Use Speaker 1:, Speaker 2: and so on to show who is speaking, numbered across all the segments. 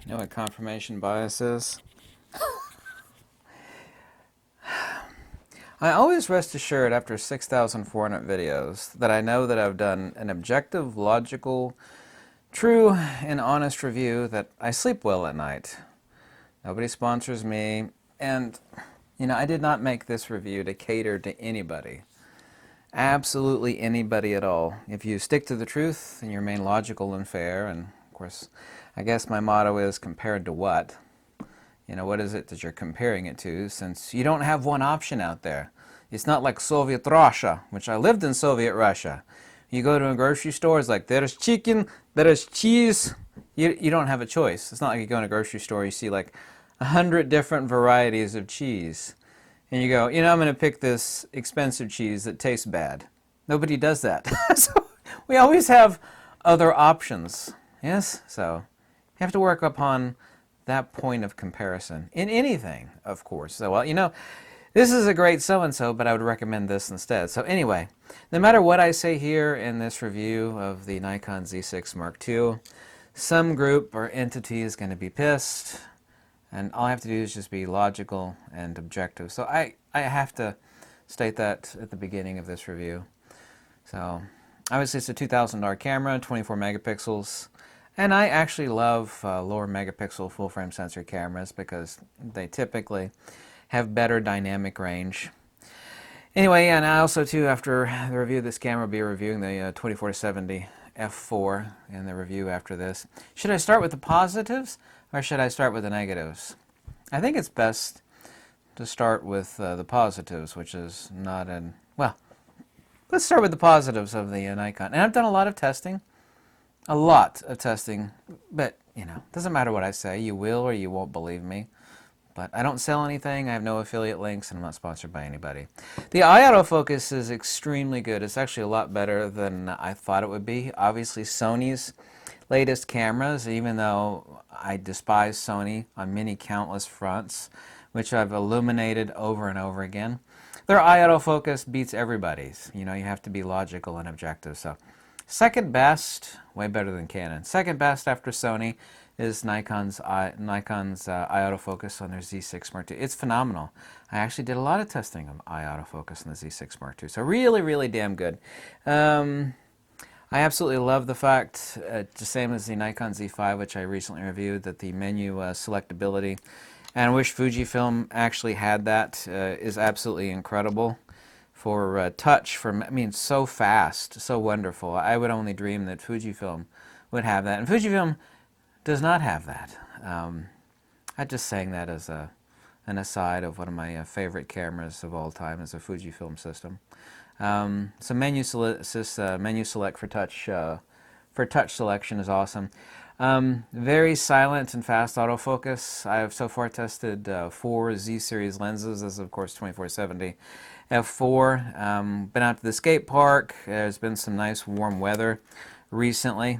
Speaker 1: You know what confirmation bias is? I always rest assured after 6,400 videos that I know that I've done an objective, logical, true, and honest review that I sleep well at night. Nobody sponsors me, and, I did not make this review to cater to anybody. Absolutely anybody at all. If you stick to the truth and you remain logical and fair, and of course, I guess my motto is compared to what? What is it that you're comparing it to, since you don't have one option out there? It's not like Soviet Russia, which I lived in Soviet Russia. You go to a grocery store, it's like, there's chicken, there's cheese. You don't have a choice. It's not like you go in a grocery store, you see like 100 different varieties of cheese. And you go, I'm going to pick this expensive cheese that tastes bad. Nobody does that. So we always have other options. Yes? So you have to work upon that point of comparison in anything, of course. So, this is a great so-and-so, but I would recommend this instead. So anyway, no matter what I say here in this review of the Nikon Z6 Mark II, some group or entity is going to be pissed, and all I have to do is just be logical and objective. So I have to state that at the beginning of this review. So obviously it's a $2,000 camera, 24 megapixels. And I actually love lower megapixel full-frame sensor cameras because they typically have better dynamic range. Anyway, and I also, too, after the review of this camera, will be reviewing the 24-70 f4 in the review after this. Should I start with the positives or should I start with the negatives? I think it's best to start with the positives, which is not an... Well, let's start with the positives of the Nikon. And I've done a lot of testing. A lot of testing, but, doesn't matter what I say. You will or you won't believe me. But I don't sell anything, I have no affiliate links, and I'm not sponsored by anybody. The eye autofocus is extremely good. It's actually a lot better than I thought it would be. Obviously, Sony's latest cameras, even though I despise Sony on many countless fronts, which I've illuminated over and over again, their eye autofocus beats everybody's. You have to be logical and objective. So, second best, way better than Canon. Second best after Sony is Nikon's eye autofocus on their Z6 Mark II. It's phenomenal. I actually did a lot of testing of eye autofocus on the Z6 Mark II, so really, really damn good. I absolutely love the fact, the same as the Nikon Z5, which I recently reviewed, that the menu selectability, and I wish Fujifilm actually had that, is absolutely incredible. For touch, so fast, so wonderful. I would only dream that Fujifilm would have that, and Fujifilm does not have that. I'm just saying that as an aside of one of my favorite cameras of all time is a Fujifilm system. So menu select for touch selection is awesome. Very silent and fast autofocus. I have so far tested 4 Z series lenses. This is of course 24-70 f4. Been out to the skate park. There's been some nice warm weather recently.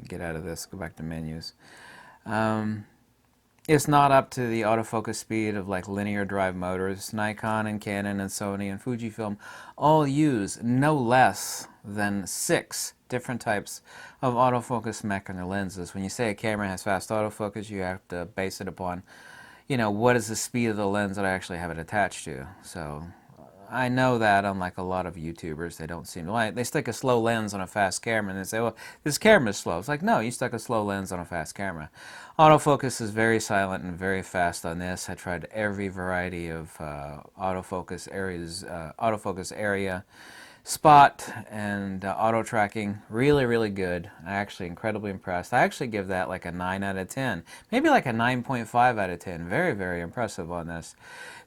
Speaker 1: Get out of this, go back to menus. It's not up to the autofocus speed of like linear drive motors. Nikon and Canon and Sony and Fujifilm all use no less than 6 different types of autofocus mech on their lenses. When you say a camera has fast autofocus, you have to base it upon, what is the speed of the lens that I actually have it attached to. So I know that, unlike a lot of YouTubers, they don't seem to like. They stick a slow lens on a fast camera and they say, well, this camera is slow. It's like, no, you stuck a slow lens on a fast camera. Autofocus is very silent and very fast on this. I tried every variety of autofocus area, spot, and auto tracking. Really, really good. I'm actually incredibly impressed. I actually give that like a 9 out of 10. Maybe like a 9.5 out of 10. Very, very impressive on this.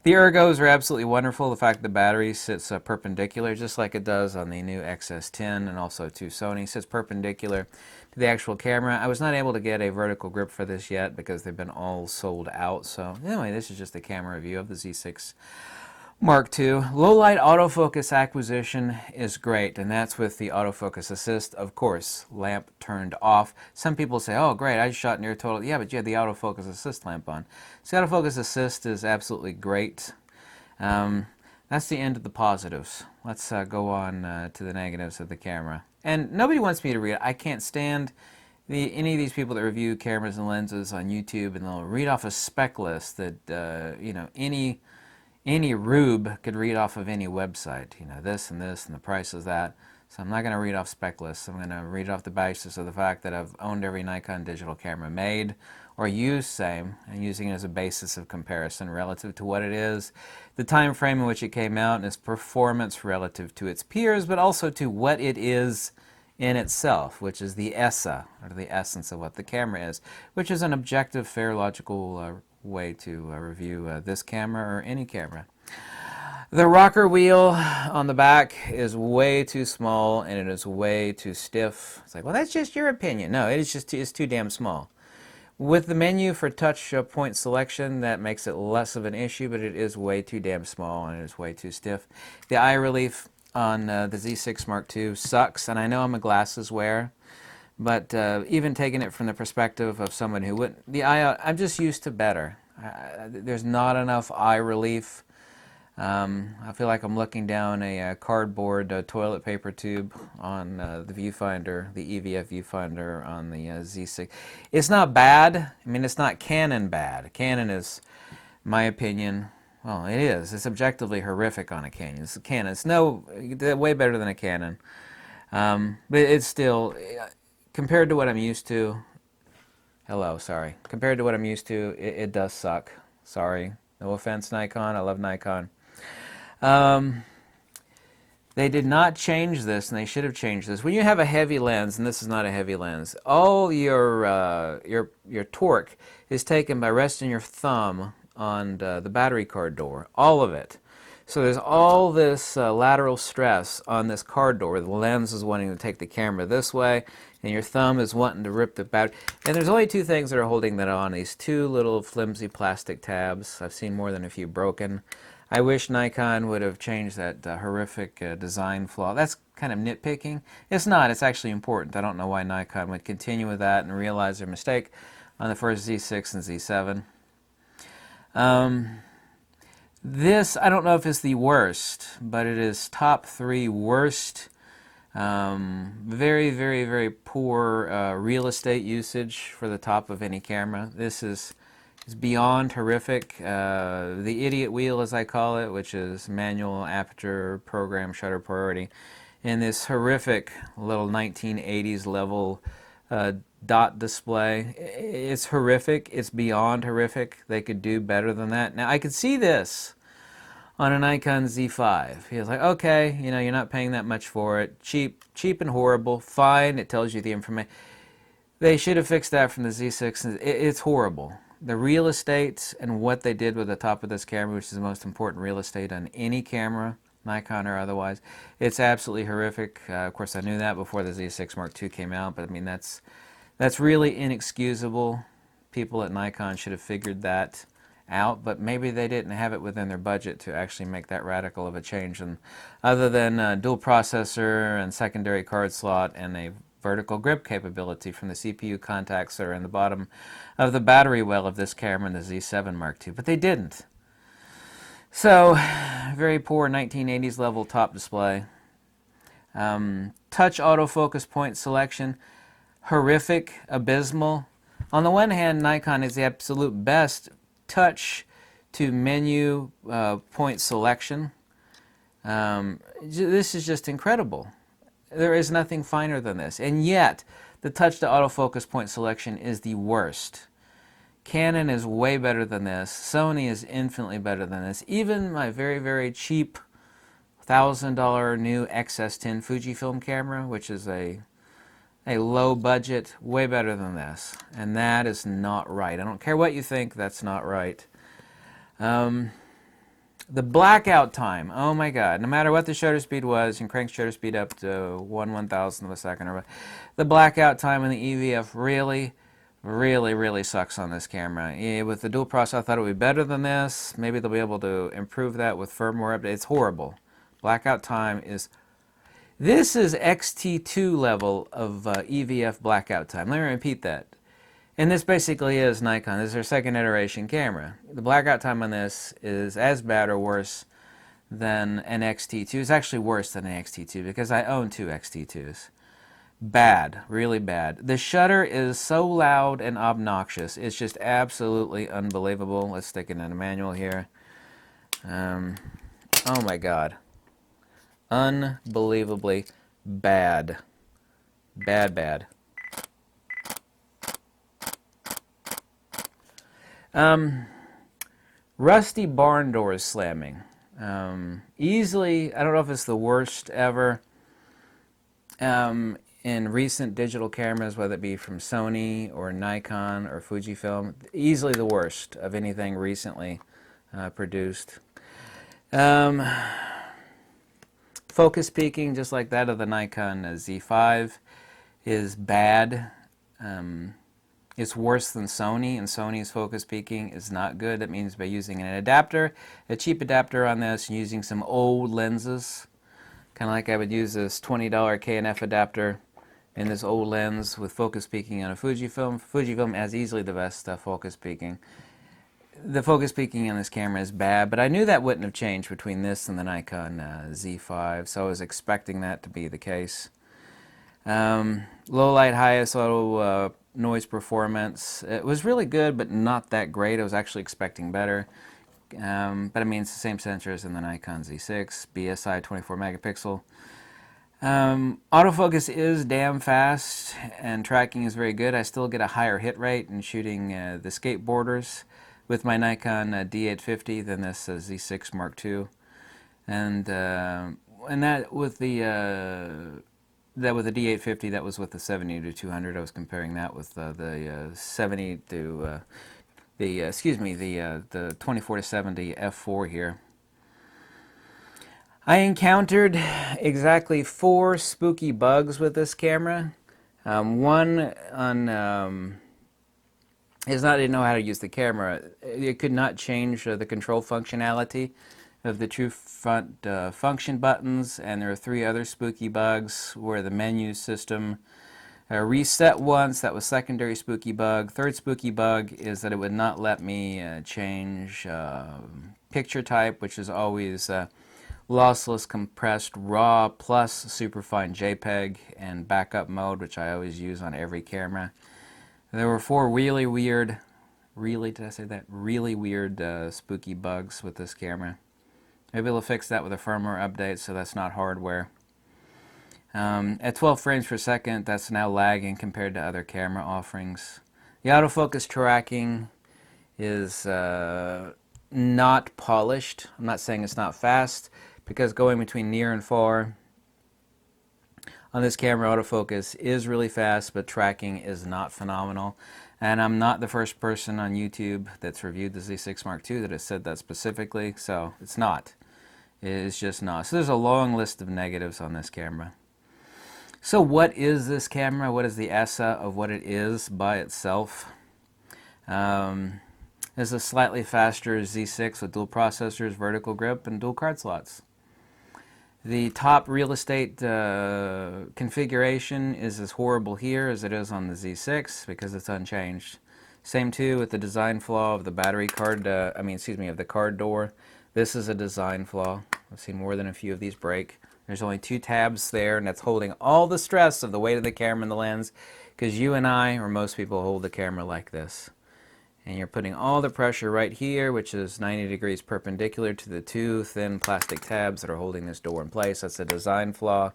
Speaker 1: The ergos are absolutely wonderful. The fact the battery sits perpendicular, just like it does on the new XS10 and also to Sony, sits perpendicular to the actual camera. I was not able to get a vertical grip for this yet because they've been all sold out. So anyway, this is just a camera review of the Z6 Mark II. Low light autofocus acquisition is great, and that's with the autofocus assist, of course, lamp turned off. Some people say, oh great, I shot near total. Yeah, but you had the autofocus assist lamp on. So autofocus assist is absolutely great. That's the end of the positives. Let's go on to the negatives of the camera. And nobody wants me to read it. I can't stand any of these people that review cameras and lenses on YouTube, and they'll read off a spec list that you know, any rube could read off of any website. You know, this and this and the price is that. So I'm not going to read off spec lists. I'm going to read off the basis of the fact that I've owned every Nikon digital camera made or used, same, and using it as a basis of comparison relative to what it is, the time frame in which it came out, and its performance relative to its peers, but also to what it is in itself, which is the essa, or the essence of what the camera is, which is an objective, fair, logical way to review this camera or any camera. The rocker wheel on the back is way too small and it is way too stiff. It's like, well, that's just your opinion. No, it is just it's too damn small. With the menu for touch point selection, that makes it less of an issue, but it is way too damn small and it is way too stiff. The eye relief on the Z6 Mark II sucks, and I know I'm a glasses wearer, but even taking it from the perspective of someone who wouldn't, I'm just used to better. There's not enough eye relief. I feel like I'm looking down a cardboard toilet paper tube on the viewfinder, the EVF viewfinder on the Z6. It's not bad. I mean, it's not Canon bad. Canon is, in my opinion, well, it is. It's objectively horrific on a Canon. It's a Canon. It's way better than a Canon. But it's still, compared to what I'm used to, compared to what I'm used to, it does suck. Sorry. No offense, Nikon. I love Nikon. They did not change this, and they should have changed this. When you have a heavy lens, and this is not a heavy lens, all your torque is taken by resting your thumb on the battery card door, all of it. So there's all this lateral stress on this card door. The lens is wanting to take the camera this way, and your thumb is wanting to rip the battery. And there's only two things that are holding that on, these two little flimsy plastic tabs. I've seen more than a few broken. I wish Nikon would have changed that horrific design flaw. That's kind of nitpicking. It's not. It's actually important. I don't know why Nikon would continue with that and realize their mistake on the first Z6 and Z7. This, I don't know if it's the worst, but it is top 3 worst. Very, very, very poor real estate usage for the top of any camera. This is beyond horrific. The idiot wheel, as I call it, which is manual, aperture, program, shutter priority, and this horrific little 1980s level dot display. It's horrific. It's beyond horrific. They could do better than that. Now, I could see this on a Nikon Z5. He was like, okay, you know, you're not paying that much for it. Cheap and horrible. Fine, it tells you the information. They should have fixed that from the Z6. It's horrible. The real estate and what they did with the top of this camera, which is the most important real estate on any camera, Nikon or otherwise, it's absolutely horrific. Of course, I knew that before the Z6 Mark II came out, but I mean, that's really inexcusable. People at Nikon should have figured that out, but maybe they didn't have it within their budget to actually make that radical of a change. And other than dual processor and secondary card slot and a vertical grip capability from the CPU contacts that are in the bottom of the battery well of this camera in the Z7 Mark II, but they didn't. So, very poor 1980s level top display. Touch autofocus point selection, horrific, abysmal. On the one hand, Nikon is the absolute best touch to menu point selection. This is just incredible. There is nothing finer than this. And yet, the touch to autofocus point selection is the worst. Canon is way better than this. Sony is infinitely better than this. Even my very, very cheap $1,000 new XS10 Fujifilm camera, which is a low budget, way better than this. And that is not right. I don't care what you think, that's not right. The blackout time, oh my god, no matter what the shutter speed was, you can crank shutter speed up to 1/1000th of a second or what. The blackout time in the EVF really, really, really sucks on this camera. Yeah, with the dual processor, I thought it would be better than this. Maybe they'll be able to improve that with firmware updates. It's horrible. Blackout time is... This is XT2 level of EVF blackout time. Let me repeat that. And this basically is Nikon. This is their second iteration camera. The blackout time on this is as bad or worse than an XT2. It's actually worse than an XT2 because I own 2 XT2s. Bad, really bad. The shutter is so loud and obnoxious. It's just absolutely unbelievable. Let's stick it in a manual here. Oh my God. Unbelievably bad. Bad, bad. Rusty barn doors slamming. Easily, I don't know if it's the worst ever. In recent digital cameras, whether it be from Sony or Nikon or Fujifilm, easily the worst of anything recently produced. Focus peaking, just like that of the Nikon Z5, is bad. It's worse than Sony, and Sony's focus peaking is not good. That means by using an adapter, a cheap adapter on this, and using some old lenses, kind of like I would use this $20 K&F adapter in this old lens with focus peaking on a Fujifilm. Fujifilm has easily the best focus peaking. The focus peaking on this camera is bad, but I knew that wouldn't have changed between this and the Nikon Z5, so I was expecting that to be the case. Low light, high ISO noise performance. It was really good, but not that great. I was actually expecting better. But I mean, it's the same sensor as in the Nikon Z6, BSI 24 megapixel. Autofocus is damn fast, and tracking is very good. I still get a higher hit rate in shooting the skateboarders with my Nikon D850 than this Z6 Mark II. And that with the D850, that was with the 70 to 200. I was comparing that with the 70 to the 24 to 70 f4 here. I encountered exactly 4 spooky bugs with this camera. One on is not I didn't know how to use the camera. It could not change the control functionality of the true front function buttons, and there are 3 other spooky bugs where the menu system reset once. That was secondary spooky bug. Third spooky bug is that it would not let me change picture type, which is always lossless compressed RAW plus superfine JPEG, and backup mode, which I always use on every camera. There were 4 really weird, really weird spooky bugs with this camera. Maybe they'll fix that with a firmware update, so that's not hardware. At 12 frames per second, that's now lagging compared to other camera offerings. The autofocus tracking is not polished. I'm not saying it's not fast, because going between near and far on this camera, autofocus is really fast, but tracking is not phenomenal. And I'm not the first person on YouTube that's reviewed the Z6 Mark II that has said that specifically, so it's not. It's just not. So there's a long list of negatives on this camera. So what is this camera? What is the essa of what it is by itself? It's a slightly faster Z6 with dual processors, vertical grip, and dual card slots. The top real estate configuration is as horrible here as it is on the Z6 because it's unchanged. Same too with the design flaw of the battery card, of the card door. This is a design flaw. I've seen more than a few of these break. There's only 2 tabs there, and that's holding all the stress of the weight of the camera and the lens, because you and I, or most people, hold the camera like this. And you're putting all the pressure right here, which is 90 degrees perpendicular to the 2 thin plastic tabs that are holding this door in place. That's a design flaw.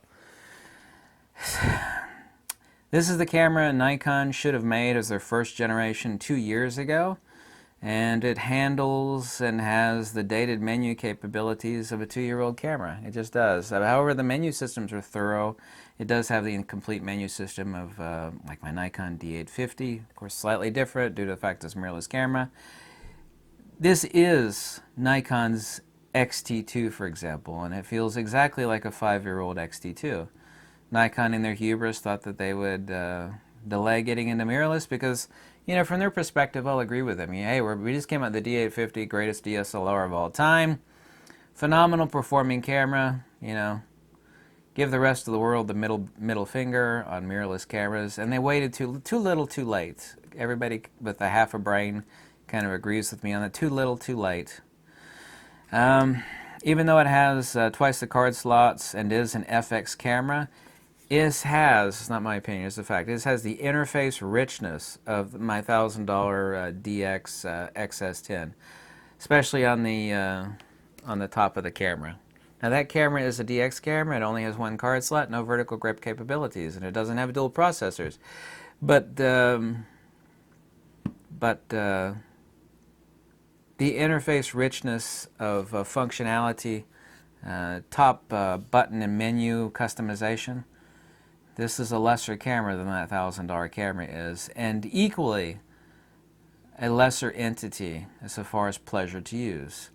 Speaker 1: This is the camera Nikon should have made as their first generation 2 years ago. And it handles and has the dated menu capabilities of a 2-year-old camera. It just does. However, the menu systems are thorough. It does have the incomplete menu system of like my Nikon D850. Of course, slightly different due to the fact it's a mirrorless camera. This is Nikon's X-T2, for example, and it feels exactly like a 5-year-old X-T2. Nikon, in their hubris, thought that they would delay getting into mirrorless because, from their perspective, I'll agree with them. Hey, we just came out with the D850, greatest DSLR of all time. Phenomenal performing camera, Give the rest of the world the middle finger on mirrorless cameras, and they waited too little too late. Everybody with a half a brain kind of agrees with me on that. Too little too late. Even though it has twice the card slots and is an FX camera, it's not my opinion, it's a fact, it has the interface richness of my $1,000 DX XS10, especially on the top of the camera. Now that camera is a DX camera. It only has one card slot, no vertical grip capabilities, and it doesn't have dual processors. But the interface richness of functionality, top button and menu customization, this is a lesser camera than that $1,000 camera is, and equally a lesser entity as far as pleasure to use.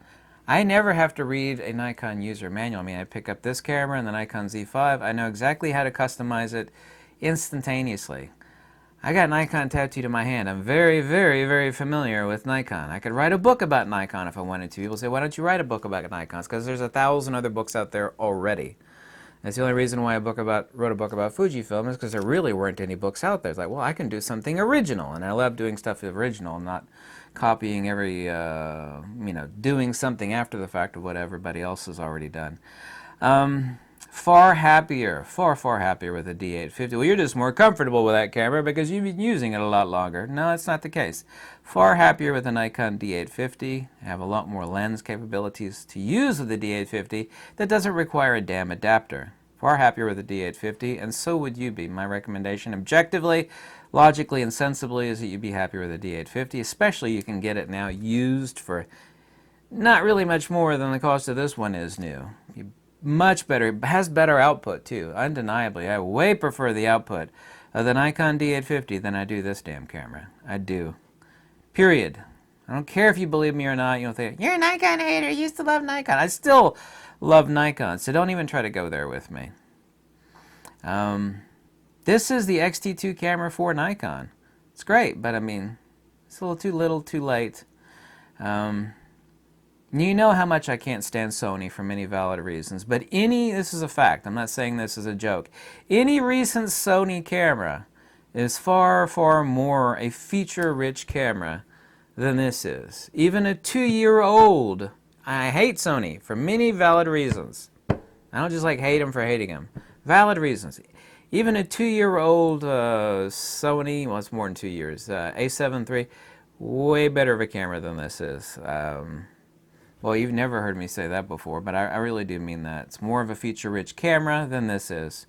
Speaker 1: I never have to read a Nikon user manual. I mean, I pick up this camera and the Nikon Z5. I know exactly how to customize it instantaneously. I got Nikon tattooed on my hand. I'm very, very, very familiar with Nikon. I could write a book about Nikon if I wanted to. People say, why don't you write a book about Nikons? Because there's 1,000 other books out there already. That's the only reason why I wrote a book about Fujifilm, is because there really weren't any books out there. It's like, well, I can do something original, and I love doing stuff original, not copying doing something after the fact of what everybody else has already done. Far happier with the D850. Well, you're just more comfortable with that camera because you've been using it a lot longer. No, that's not the case. Far happier with the Nikon D850. I have a lot more lens capabilities to use with the D850 that doesn't require a damn adapter. Far happier with the D850, and so would you be. My recommendation, objectively, logically, and sensibly, is that you'd be happier with the D850, especially you can get it now used for not really much more than the cost of this one is new. Much better. It has better output too, undeniably. I way prefer the output of the Nikon D850 than I do this damn camera. I do. Period. I don't care if you believe me or not. You'll think, you're a Nikon hater, you used to love Nikon. I still love Nikon, so don't even try to go there with me. This is the XT2 camera for Nikon. It's great, but I mean, it's a little too late. You know how much I can't stand Sony for many valid reasons, but this is a fact, I'm not saying this as a joke, any recent Sony camera is far, far more a feature-rich camera than this is. Even a 2-year-old, I hate Sony for many valid reasons. I don't just hate them for hating them. Valid reasons. Even a 2-year-old Sony, well, it's more than 2 years, A7 III, way better of a camera than this is. Well, you've never heard me say that before, but I really do mean that. It's more of a feature-rich camera than this is.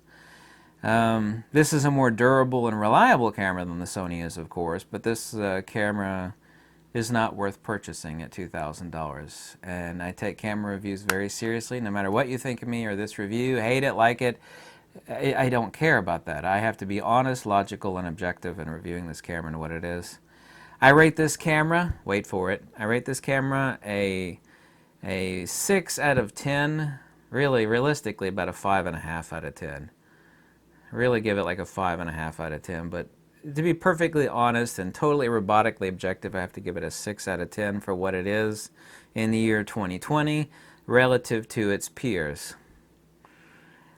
Speaker 1: This is a more durable and reliable camera than the Sony is, of course, but this camera is not worth purchasing at $2,000. And I take camera reviews very seriously, no matter what you think of me or this review, hate it, like it. I don't care about that. I have to be honest, logical, and objective in reviewing this camera and what it is. I rate this camera, wait for it, I rate this camera a 6 out of 10, really, realistically, about a 5.5 out of 10. Really give it like a 5.5 out of 10, but to be perfectly honest and totally robotically objective, I have to give it a 6 out of 10 for what it is in the year 2020 relative to its peers.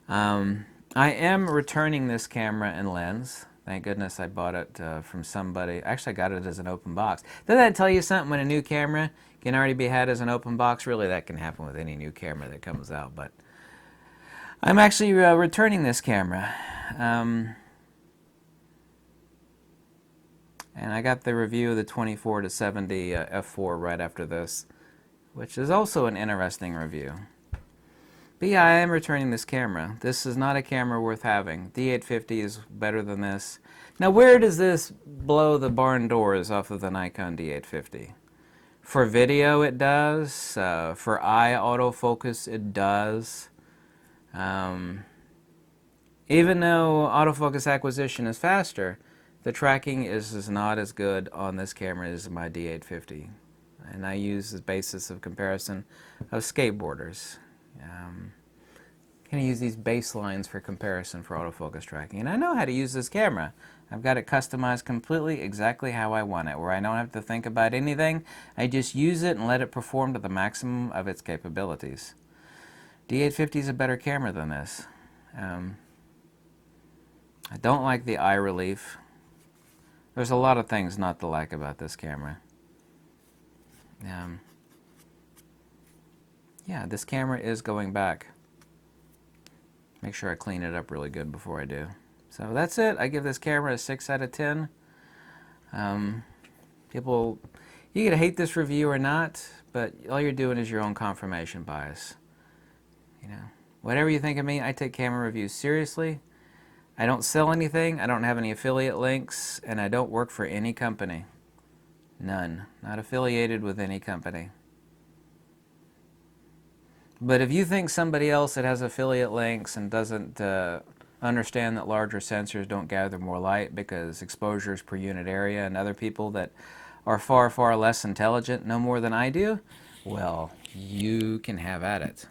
Speaker 1: I am returning this camera and lens. Thank goodness I bought it from somebody. Actually, I got it as an open box. Doesn't that tell you something when a new camera can already be had as an open box? Really, that can happen with any new camera that comes out. But I'm actually returning this camera. And I got the review of the 24-70 f4 right after this, which is also an interesting review. But yeah, I am returning this camera. This is not a camera worth having. D850 is better than this. Now, where does this blow the barn doors off of the Nikon D850? For video, it does. For eye autofocus, it does. Even though autofocus acquisition is faster, the tracking is not as good on this camera as my D850. And I use the basis of comparison of skateboarders. Can I use these baselines for comparison for autofocus tracking? And I know how to use this camera. I've got it customized completely exactly how I want it, where I don't have to think about anything. I just use it and let it perform to the maximum of its capabilities. D850 is a better camera than this. I don't like the eye relief. There's a lot of things not to like about this camera. Yeah, this camera is going back. Make sure I clean it up really good before I do. So that's it. I give this camera a 6 out of 10. People, you can hate this review or not, but all you're doing is your own confirmation bias. You know, whatever you think of me, I take camera reviews seriously. I don't sell anything, I don't have any affiliate links, and I don't work for any company. None. Not affiliated with any company. But if you think somebody else that has affiliate links and doesn't understand that larger sensors don't gather more light because exposures per unit area, and other people that are far, far less intelligent know more than I do, well, you can have at it.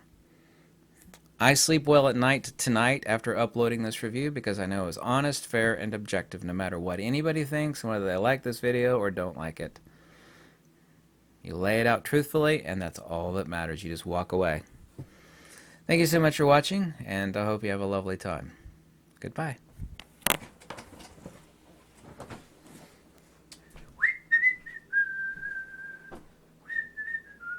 Speaker 1: I sleep well at night tonight after uploading this review because I know it's honest, fair, and objective no matter what anybody thinks, whether they like this video or don't like it. You lay it out truthfully, and that's all that matters. You just walk away. Thank you so much for watching, and I hope you have a lovely time. Goodbye.